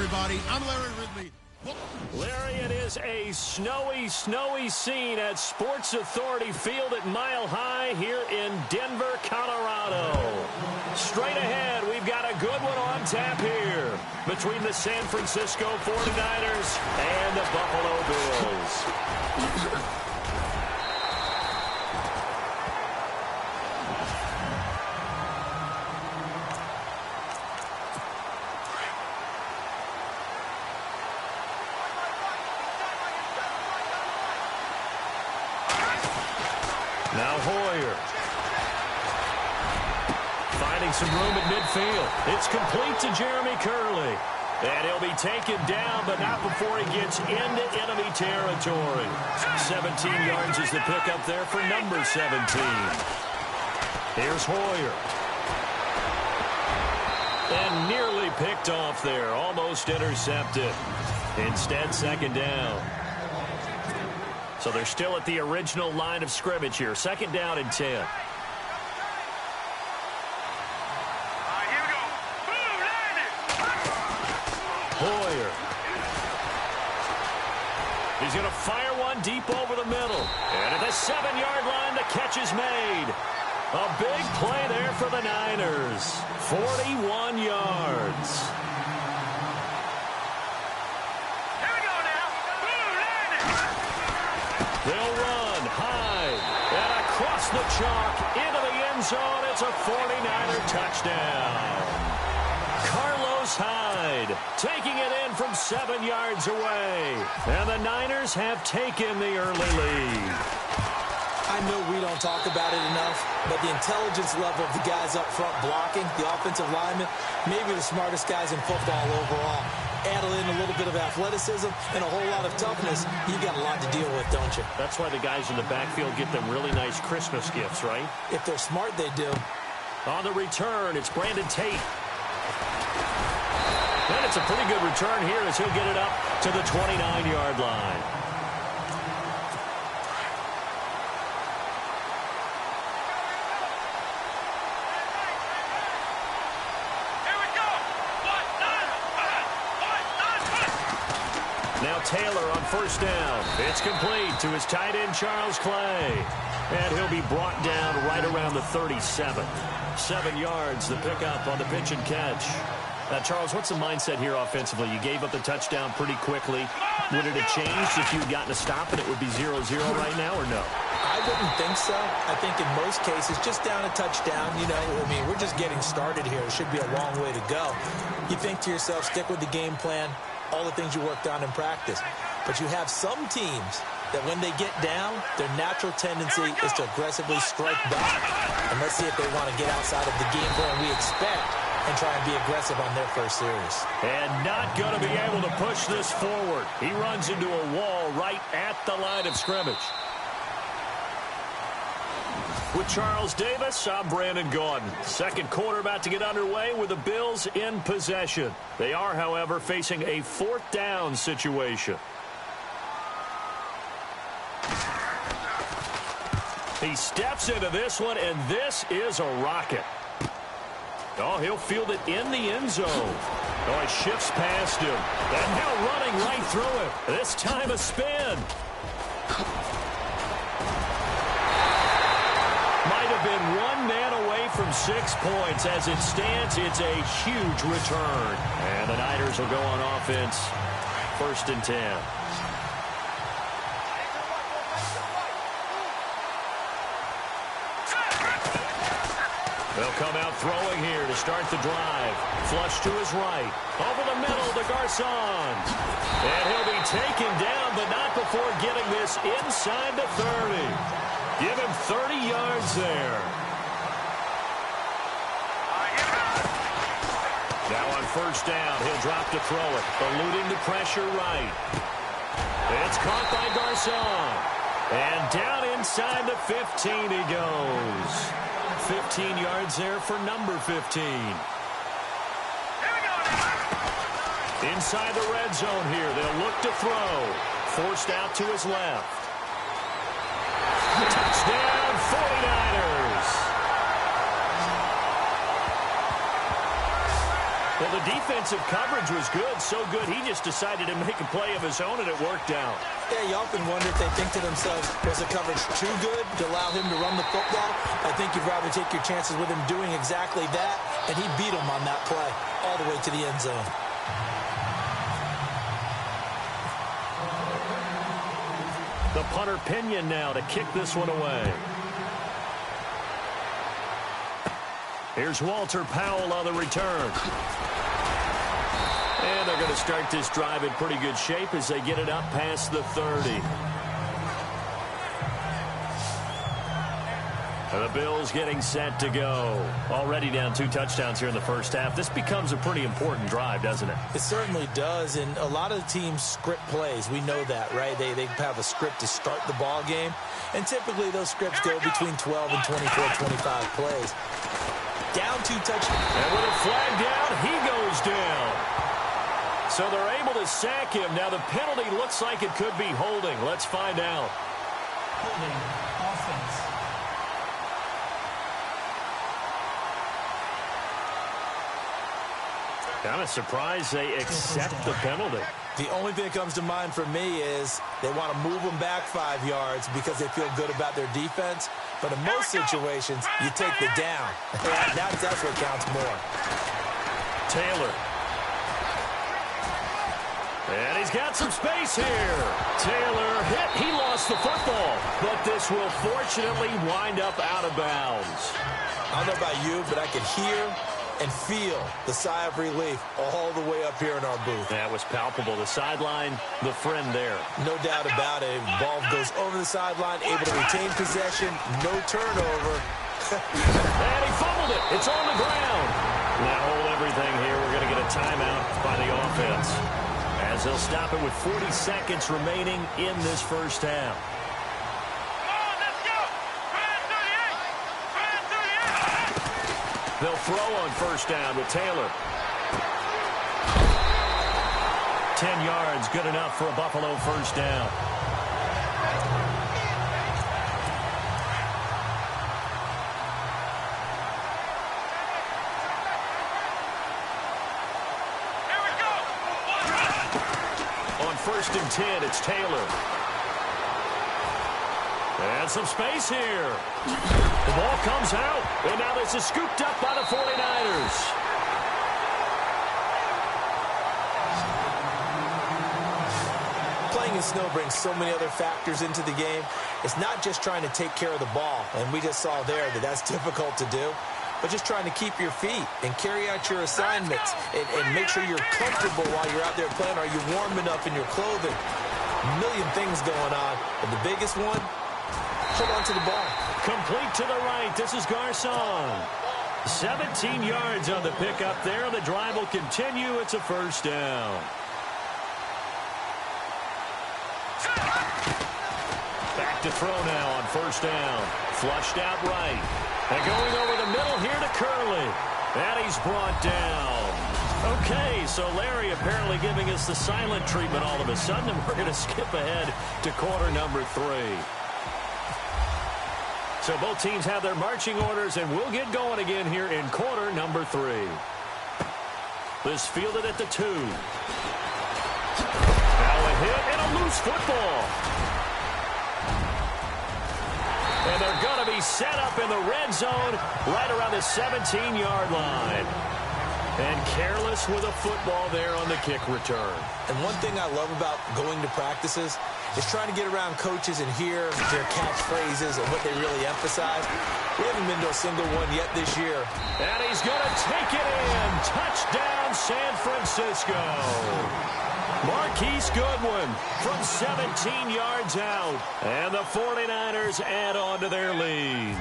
everybody. I'm Larry Ridley. Larry, it is a snowy scene at Sports Authority Field at Mile High here in Denver, Colorado. Straight ahead, we've got a good one on tap here between the San Francisco 49ers and the Buffalo Bills. Now Hoyer. Finding some room at midfield. It's complete to Jeremy Curley. And he'll be taken down, but not before he gets into enemy territory. 17 yards is the pickup there for number 17. Here's Hoyer. And nearly picked off there. Almost intercepted. Instead, second down. So they're still at the original line of scrimmage here. Second down and 10. Here we go. Boom, Hoyer. He's going to fire one deep over the middle. And at the 7-yard line, the catch is made. A big play there for the Niners. 41 yards. They'll run high and across the chalk into the end zone. It's a 49er touchdown. Carlos Hyde taking it in from 7 yards away. And the Niners have taken the early lead. I know we don't talk about it enough, but the intelligence level of the guys up front blocking, the offensive linemen, maybe the smartest guys in football overall. Add in a little bit of athleticism and a whole lot of toughness, you got a lot to deal with, don't you? That's why the guys in the backfield get them really nice Christmas gifts, right? If they're smart, they do. On the return, it's Brandon Tate. And it's a pretty good return here as he'll get it up to the 29-yard line. Now Taylor on first down. It's complete to his tight end, Charles Clay. And he'll be brought down right around the 37. 7 yards, the pickup on the pitch and catch. Now, Charles, what's the mindset here offensively? You gave up the touchdown pretty quickly. Would it have changed if you'd gotten a stop and it would be 0-0 right now, or no? I wouldn't think so. I think in most cases, just down a touchdown, you know, I mean, we're just getting started here. It should be a long way to go. You think to yourself, stick with the game plan, all the things you worked on in practice. But you have some teams that when they get down, their natural tendency is to aggressively strike back. And let's see if they want to get outside of the game plan we expect and try and be aggressive on their first series. And not going to be able to push this forward. He runs into a wall right at the line of scrimmage. With Charles Davis, I'm Brandon Gaudin. Second quarter about to get underway with the Bills in possession. They are, however, facing a fourth down situation. He steps into this one, and this is a rocket. Oh, he'll field it in the end zone. Oh, he shifts past him. And now running right through it. This time a spin. Might have been one man away from 6 points. As it stands, it's a huge return. And the Niners will go on offense. 1st and 10. They'll come out throwing here to start the drive. Flush to his right. Over the middle to Garçon. And he'll be taken down, but not before getting this inside the 30. Give him 30 yards there. Now on first down, he'll drop to throw it. Eluding the pressure right. It's caught by Garçon. And down inside the 15 he goes. 15 yards there for number 15. Inside the red zone here. They'll look to throw. Forced out to his left. Touchdown, 49ers. Well, the defensive coverage was good, so good he just decided to make a play of his own, and it worked out. Yeah, you often wonder if they think to themselves, was the coverage too good to allow him to run the football? I think you'd rather take your chances with him doing exactly that, and he beat him on that play all the way to the end zone. The punter Pinion now to kick this one away. Here's Walter Powell on the return. And they're going to start this drive in pretty good shape as they get it up past the 30. And the Bills getting set to go. Already down 2 touchdowns here in the first half. This becomes a pretty important drive, doesn't it? It certainly does, and a lot of teams script plays. We know that, right? They have a script to start the ball game, and typically those scripts go between 12 and 24, 25 plays. Down 2 touchdowns. And with a flag down, he goes down. So they're able to sack him. Now the penalty looks like it could be holding. Let's find out. Holding offense. Kind of surprised they accept the penalty. The only thing that comes to mind for me is they want to move them back 5 yards because they feel good about their defense. But in most situations, you take the down. That's what counts more. Taylor. And he's got some space here. Taylor hit. He lost the football. But this will fortunately wind up out of bounds. I don't know about you, but I could hear and feel the sigh of relief all the way up here in our booth. That was palpable. The sideline, the friend there. No doubt about it. Ball goes over the sideline, able to retain possession, no turnover. And he fumbled it. It's on the ground. Now hold everything here. We're going to get a timeout by the offense, as they'll stop it with 40 seconds remaining in this first half. They'll throw on first down with Taylor. 10 yards, good enough for a Buffalo first down. Here we go. On 1st and 10, it's Taylor. And some space here. The ball comes out, and now this is scooped up by the 49ers. Playing in snow brings so many other factors into the game. It's not just trying to take care of the ball, and we just saw there that that's difficult to do, but just trying to keep your feet and carry out your assignments and make sure you're comfortable while you're out there playing. Are you warm enough in your clothing? A million things going on, but the biggest one, hold on to the ball. Complete to the right. This is Garcon. 17 yards on the pickup there. The drive will continue. It's a first down. Back to throw now on first down. Flushed out right. And going over the middle here to Curley. And he's brought down. Okay, so Larry apparently giving us the silent treatment all of a sudden, and we're going to skip ahead to quarter number 3. So both teams have their marching orders, and we'll get going again here in quarter number 3. This fielded at the 2. Now a hit and a loose football. And they're going to be set up in the red zone right around the 17-yard line. And careless with a football there on the kick return. And one thing I love about going to practices is trying to get around coaches and hear their catchphrases and what they really emphasize. We haven't been to a single one yet this year. And he's going to take it in. Touchdown, San Francisco. Marquise Goodwin from 17 yards out. And the 49ers add on to their lead.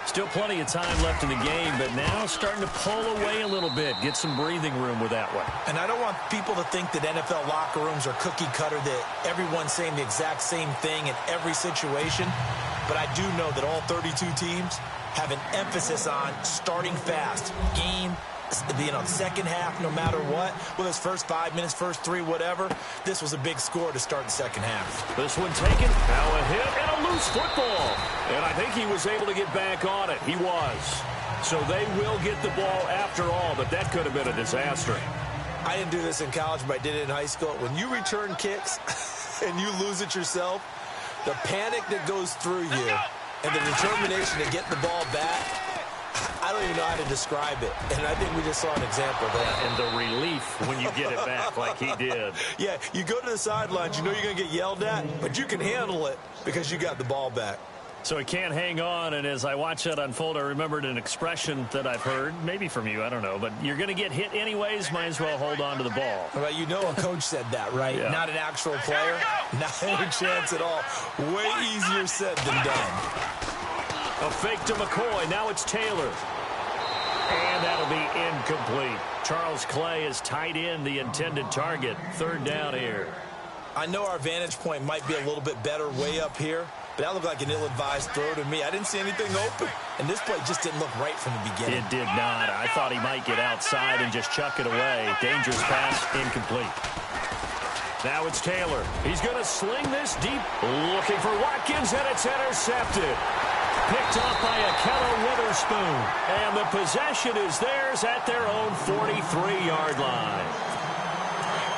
Still plenty of time left in the game, but now starting to pull away a little bit. Get some breathing room with that one. And I don't want people to think that NFL locker rooms are cookie cutter, that everyone's saying the exact same thing in every situation. But I do know that all 32 teams have an emphasis on starting fast. Game, second half, no matter what. Whether it's first 5 minutes, first 3, whatever. This was a big score to start the second half. This one taken. Now a hit and a loose football. And I think he was able to get back on it. He was. So they will get the ball after all, but that could have been a disaster. I didn't do this in college, but I did it in high school. When you return kicks and you lose it yourself, the panic that goes through you and the determination to get the ball back, I don't even know how to describe it. And I think we just saw an example there. And the relief when you get it back like he did. Yeah, you go to the sidelines, you know you're going to get yelled at, but you can handle it because you got the ball back. So he can't hang on, and as I watch that unfold, I remembered an expression that I've heard, maybe from you, I don't know, but you're going to get hit anyways, might as well hold on to the ball. Well, you know a coach said that, right? Yeah. Not an actual player. Not any chance at all. Way easier said than done. A fake to McCoy. Now it's Taylor. And that'll be incomplete. Charles Clay is tight in the intended target. Third down here. I know our vantage point might be a little bit better way up here, but that looked like an ill-advised throw to me. I didn't see anything open, and this play just didn't look right from the beginning. It did not. I thought he might get outside and just chuck it away. Dangerous pass, incomplete. Now it's Taylor. He's going to sling this deep. Looking for Watkins, and it's intercepted. Picked off by Akello Witherspoon. And the possession is theirs at their own 43-yard line.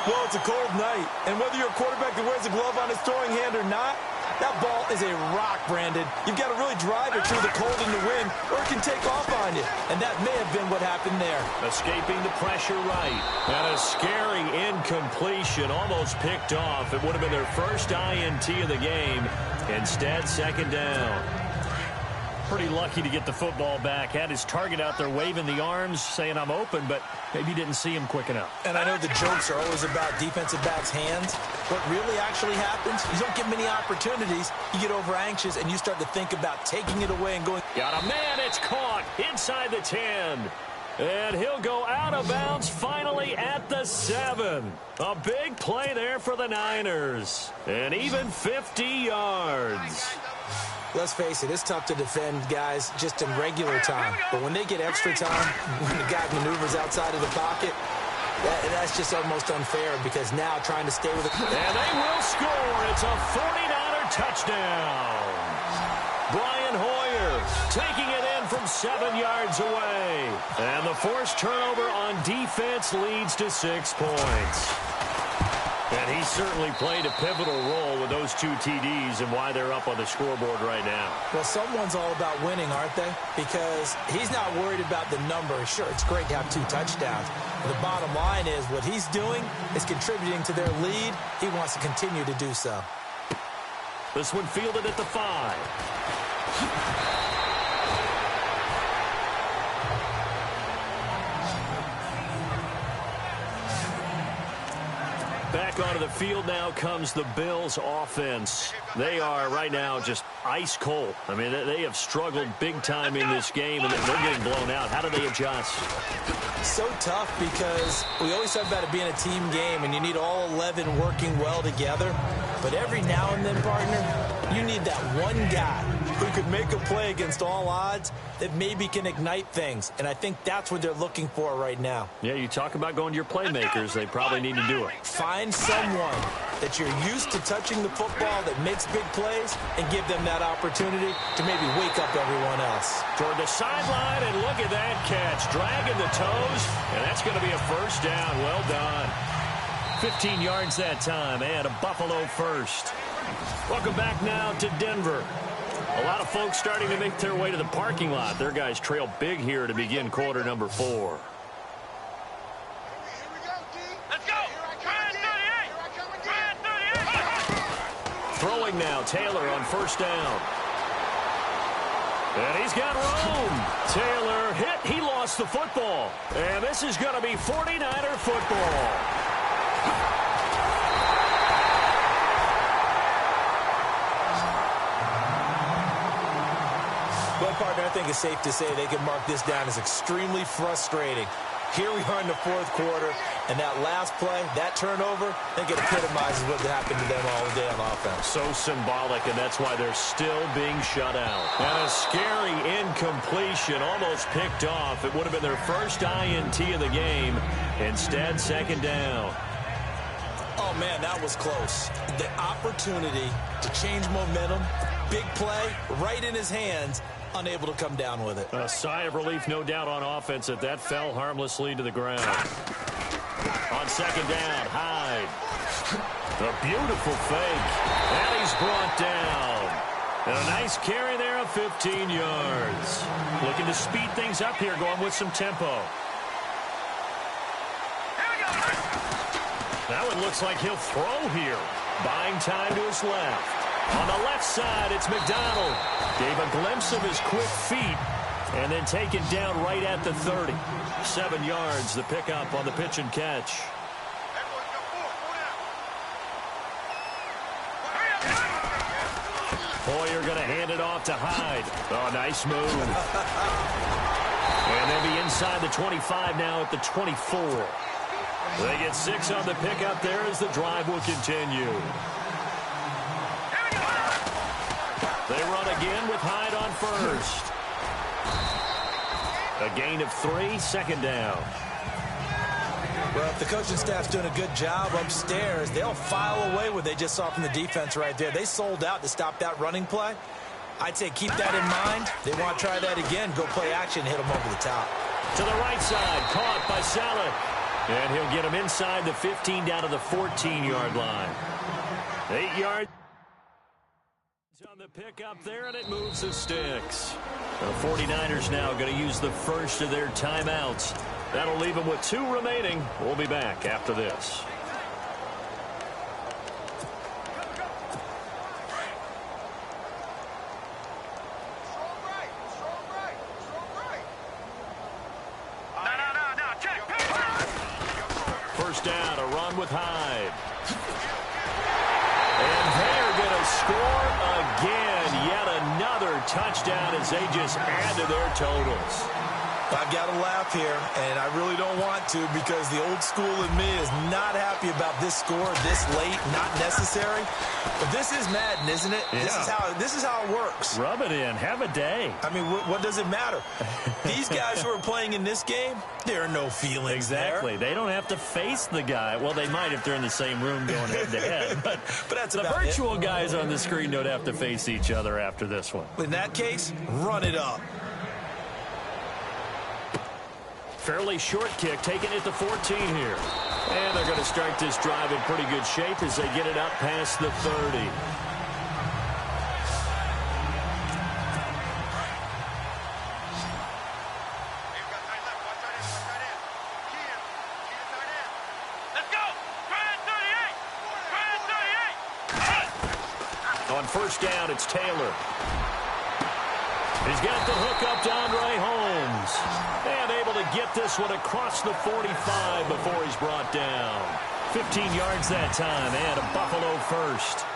Well, it's a cold night, and whether you're a quarterback that wears a glove on his throwing hand or not, that ball is a rock, Brandon. You've got to really drive it through the cold and the wind, or it can take off on you. And that may have been what happened there. Escaping the pressure right. And a scary incompletion, almost picked off. It would have been their first INT of the game. Instead, second down. Pretty lucky to get the football back. Had his target out there waving the arms, saying I'm open, but maybe didn't see him quick enough. And I know the jokes are always about defensive backs' hands. What really actually happens, you don't get many opportunities. You get over anxious, and you start to think about taking it away and going. Got a man, it's caught inside the 10. And he'll go out of bounds finally at the 7. A big play there for the Niners. And even 50 yards. Let's face it, it's tough to defend guys just in regular time. But when they get extra time, when the guy maneuvers outside of the pocket, that's just almost unfair because now trying to stay with it. And they will score. It's a 49er touchdown. Brian Hoyer taking it in from 7 yards away. And the forced turnover on defense leads to 6 points. And he certainly played a pivotal role with those 2 TDs and why they're up on the scoreboard right now. Well, someone's all about winning, aren't they? Because he's not worried about the number. Sure, it's great to have 2 touchdowns. The bottom line is what he's doing is contributing to their lead. He wants to continue to do so. This one fielded at the 5. Back onto the field now comes the Bills offense. They are right now just ice cold. I mean, they have struggled big time in this game, and they're getting blown out. How do they adjust? So tough because we always talk about it being a team game, and you need all 11 working well together. But every now and then, partner, you need that one guy who could make a play against all odds that maybe can ignite things. And I think that's what they're looking for right now. Yeah, you talk about going to your playmakers. They probably need to do it. Find someone that you're used to touching the football that makes big plays and give them that opportunity to maybe wake up everyone else. Toward the sideline, and look at that catch. Dragging the toes, and that's going to be a first down. Well done. 15 yards that time, and a Buffalo first. Welcome back now to Denver. A lot of folks starting to make their way to the parking lot. Their guys trail big here to begin quarter number 4. Let's go! Ryan 38! Ryan 38! Throwing now, Taylor on first down. And he's got room. Taylor hit. He lost the football. And this is going to be 49er football. Well, partner, I think it's safe to say they can mark this down as extremely frustrating. Here we are in the 4th quarter, and that last play, that turnover, I think it epitomizes what happened to them all day on offense. So symbolic, and that's why they're still being shut out. And a scary incompletion, almost picked off. It would have been their first INT of the game. Instead, second down. Oh, man, that was close. The opportunity to change momentum, big play, right in his hands, unable to come down with it. A sigh of relief, no doubt, on offense that fell harmlessly to the ground. On second down, Hyde. A beautiful fake. And he's brought down. And a nice carry there of 15 yards. Looking to speed things up here, going with some tempo. That one looks like he'll throw here. Buying time to his left. On the left side, it's McDonald. Gave a glimpse of his quick feet. And then taken down right at the 30. 7 yards, the pickup on the pitch and catch. Hoyer going to hand it off to Hyde. Oh, nice move. And they'll be inside the 25 now at the 24. They get 6 on the pickup there as the drive will continue. They run again with Hyde on first. A gain of 3, second down. Well, if the coaching staff's doing a good job upstairs, they'll file away what they just saw from the defense right there. They sold out to stop that running play. I'd say keep that in mind. They want to try that again, go play action, hit them over the top. To the right side, caught by Saleh. And he'll get him inside the 15 down to the 14-yard line. 8 yards on the pickup there, and it moves the sticks. The 49ers now going to use the first of their timeouts. That'll leave them with 2 remaining. We'll be back after this. First down, a run with Hyde. And they're going to score again. Yet another touchdown as they just add to their totals. I've got to laugh here, and I really don't want to because the old school in me is not happy about this score this late, not necessary. But this is Madden, isn't it? Yeah. This is how it works. Rub it in. Have a day. I mean, what does it matter? These guys who are playing in this game, there are no feelings Exactly. there. They don't have to face the guy. Well, they might if they're in the same room going head-to-head. But that's the about virtual it. guys on the screen don't have to face each other after this one. In that case, run it up. Fairly short kick, taking it to 14 here. And they're going to start this drive in pretty good shape as they get it up past the 30. On first down, it's Taylor. He's got the hook up to Andre Holmes. And able to get this one across the 45 before he's brought down. 15 yards that time and a Buffalo first.